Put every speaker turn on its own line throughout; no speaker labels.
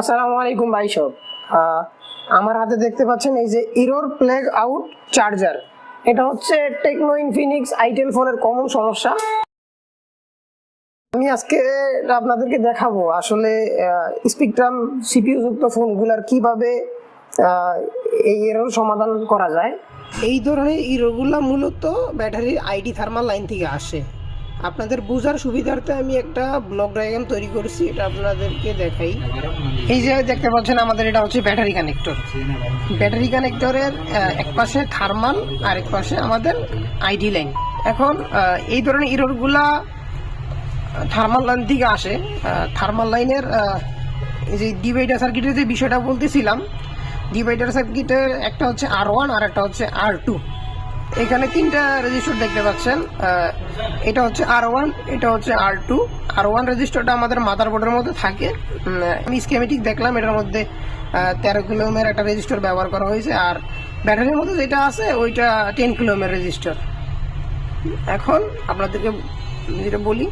আসসালামু আলাইকুম ভাই সব। আমার হাতে দেখতে পাচ্ছেন এই যে এরর প্লেগ আউট চার্জার। এটা হচ্ছে টেকনো ইনফিনিক্স আইটেল ফোনের কমন সমস্যা। আমি আজকে এটা আপনাদেরকে দেখাবো আসলে স্পেকট্রাম সিপিইউ যুক্ত ফোনগুলোর কিভাবে এই এরর সমাধান করা যায়। এই ধরনের এররগুলো মূলত ব্যাটারির আইডি থার্মাল লাইন থেকে আসে। আপনাদের বোঝার সুবিধার্থে আমি একটা ব্লক ডায়াগ্রাম তৈরি করেছি, এটা আপনাদেরকে দেখাই। এই যে দেখতে পাচ্ছেন আমাদের এটা হচ্ছে ব্যাটারি কানেক্টর। ব্যাটারি কানেক্টরের এক পাশে থার্মাল আর এক পাশে আমাদের আইডি লাইন। এখন এই ধরনের এররগুলা থার্মাল লাইন থেকে আসে। থার্মাল লাইনের এই যে ডিভাইডার সার্কিটের যে বিষয়টা বলতেছিলাম, ডিভাইডার সার্কিটের একটা হচ্ছে R1 আর একটা হচ্ছে R2। এখানে তিনটা রেজিস্টার দেখতে পাচ্ছেন। এটা হচ্ছে R1, এটা হচ্ছে R2। R1 রেজিস্টারটা আমাদের মাদারবোর্ডের মধ্যে থাকে। আমি স্কিমেটিক দেখলাম, এটার মধ্যে 13 কিলো ওহমের একটা রেজিস্টার ব্যবহার করা হয়েছে, আর ব্যাটারির মধ্যে যেটা আছে ওইটা 10 কিলো ওহমের রেজিস্টার। এখন আপনাদেরকে যেটা বলি,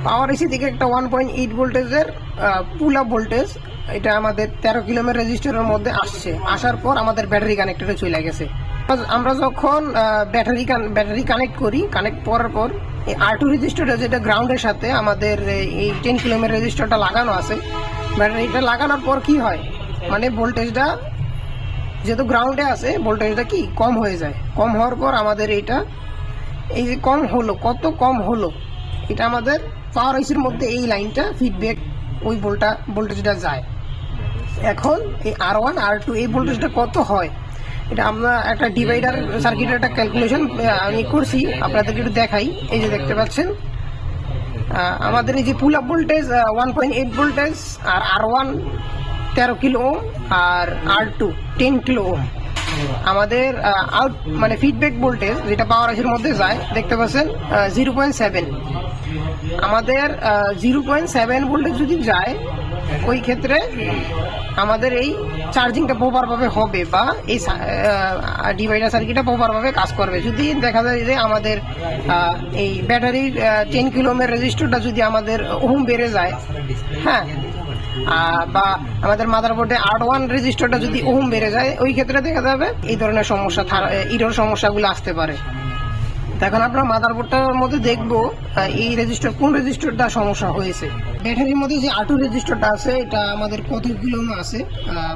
পাওয়ার এসি থেকে একটা 1.8 ভোল্টেজের পুল আপ ভোল্টেজ এটা আমাদের 13 কিলো ওহমের রেজিস্টারের মধ্যে আসছে। আসার পর আমাদের ব্যাটারি কানেক্টরে চলে গেছে। আমরা যখন ব্যাটারি কানেক্ট করি, কানেক্ট করার পর এই R2 রেজিস্টারটা যেটা গ্রাউন্ডের সাথে আমাদের এই 10 কিলো ওহমের রেজিস্টারটা লাগানো আছে, ব্যাটারিটা লাগানোর পর কি হয়, মানে ভোল্টেজটা যেহেতু গ্রাউন্ডে আছে ভোল্টেজটা কি কম হয়ে যায়। কম হওয়ার পর আমাদের এইটা এই যে কম হলো, কত কম হলো, এটা আমাদের পাওয়ার আইসির মধ্যে এই লাইনটা ফিডব্যাক ওই ভোল্টেজটা যায়। এখন এই R1 R2 এই ভোল্টেজটা কত হয়, এটা আমরা একটা ডিভাইডার সার্কিটের একটা ক্যালকুলেশন আমি করছি, আপনাদেরকে একটু দেখাই। এই যে দেখতে পাচ্ছেন আমাদের এই যে পুল আপ ভোল্টেজ 1.8 ভোল্টেজ, আর R1 13 কিলো ওহম আর R2 10 কিলো ওহম। আমাদের আউট মানে ফিডব্যাক ভোল্টেজ যেটা পাওয়ার আইসির মধ্যে যায় দেখতে পাচ্ছেন 0.7। আমাদের 0.7 ভোল্টেজ যদি যায়, ওই ক্ষেত্রে আমাদের এই চার্জিংটা প্রপারভাবে হবে বা এই ডিভাইডার সার্কিটটা প্রপারভাবে কাজ করবে। যদি দেখা যায় যে আমাদের এই ব্যাটারির 10 কিলো ওহমের রেজিস্টারটা যদি আমাদের ওহম বেড়ে যায়, হ্যাঁ, বা আমাদের মাদারবোর্ডে R1 রেজিস্টারটা যদি ওহম বেড়ে যায়, ওই ক্ষেত্রে দেখা যাবে এই ধরনের সমস্যা, এরর সমস্যাগুলো আসতে পারে। এখন আমরা মাদারবোর্ডটার মধ্যে দেখবো এই রেজিস্টার কোন রেজিস্টারটা সমস্যা হয়েছে। ব্যাটারির মধ্যে যে R2 রেজিস্টারটা আছে এটা আমাদের কত কিলো ওহম আছে,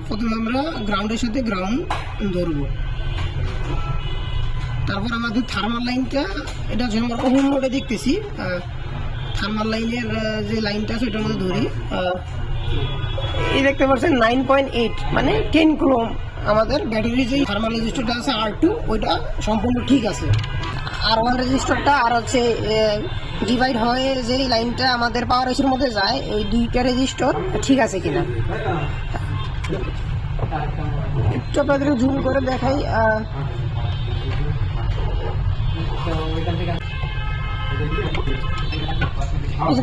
প্রথমে আমরা গ্রাউন্ডের সাথে গ্রাউন্ড ধরবো। তারপর আমাদের থার্মাল লাইনটা, এটা যে আমরা ওহম মোডে দেখতেছি, থার্মাল লাইনের যে লাইনটা আছে এটার মধ্যে ধরি। এই দেখতে পাচ্ছেন 9.8 মানে 10 কিলো ওহম। আমাদের ব্যাটারির যে থার্মাল রেজিস্টারটা আছে R2 ওইটা সম্পূর্ণ ঠিক আছে। R1 রেজিস্টারটা আর হচ্ছে ডিভাইড হয়ে যে লাইনটা আমাদের পাওয়ার আইসির মধ্যে যায়, ওই দুইটা রেজিস্টার ঠিক আছে কিনা একটু আপনাদের জুম করে দেখাই।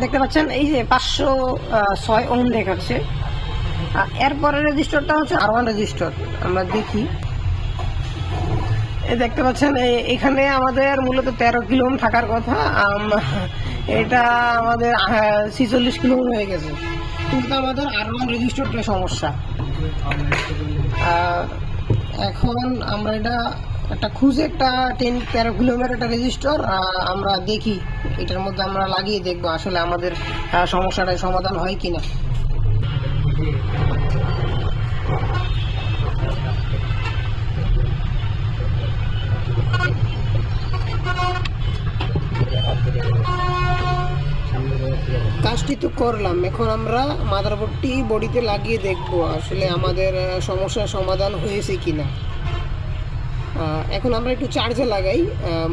দেখতে পাচ্ছেন এই যে 506 ওহম দেখাচ্ছে। এরপরে রেজিস্টারটা হচ্ছে R1 রেজিস্টার। আমরা দেখি, দেখতে পাচ্ছেন এখানে আমাদের মূলত 13 কিলো ওহম থাকার কথা, এটা আমাদের 46 কিলো ওহম হয়ে গেছে। কিন্তু আমাদের R1 রেজিস্টারটা সমস্যা। এখন আমরা এটা একটা খুঁজে একটা 13 কিলো ওহমের একটা রেজিস্টার আমরা দেখি, এটার মধ্যে আমরা লাগিয়ে দেখবো আসলে আমাদের সমস্যাটার সমাধান হয় কিনা। কাজটি তো করলাম, এখন আমরা মাদারবোর্ডটি বডিতে লাগিয়ে দেখবো আসলে আমাদের সমস্যার সমাধান হয়েছে কিনা। এখন আমরা একটু চার্জে লাগাই,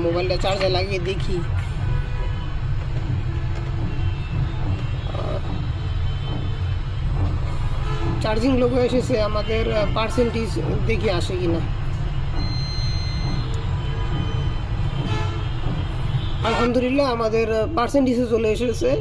মোবাইলটা চার্জে লাগিয়ে দেখি। চার্জিং লোগো এসেছে, আমাদের পার্সেন্টেজ দেখি আসে কিনা। আলহামদুলিল্লাহ আমাদের পার্সেন্টেজে চলে এসেছে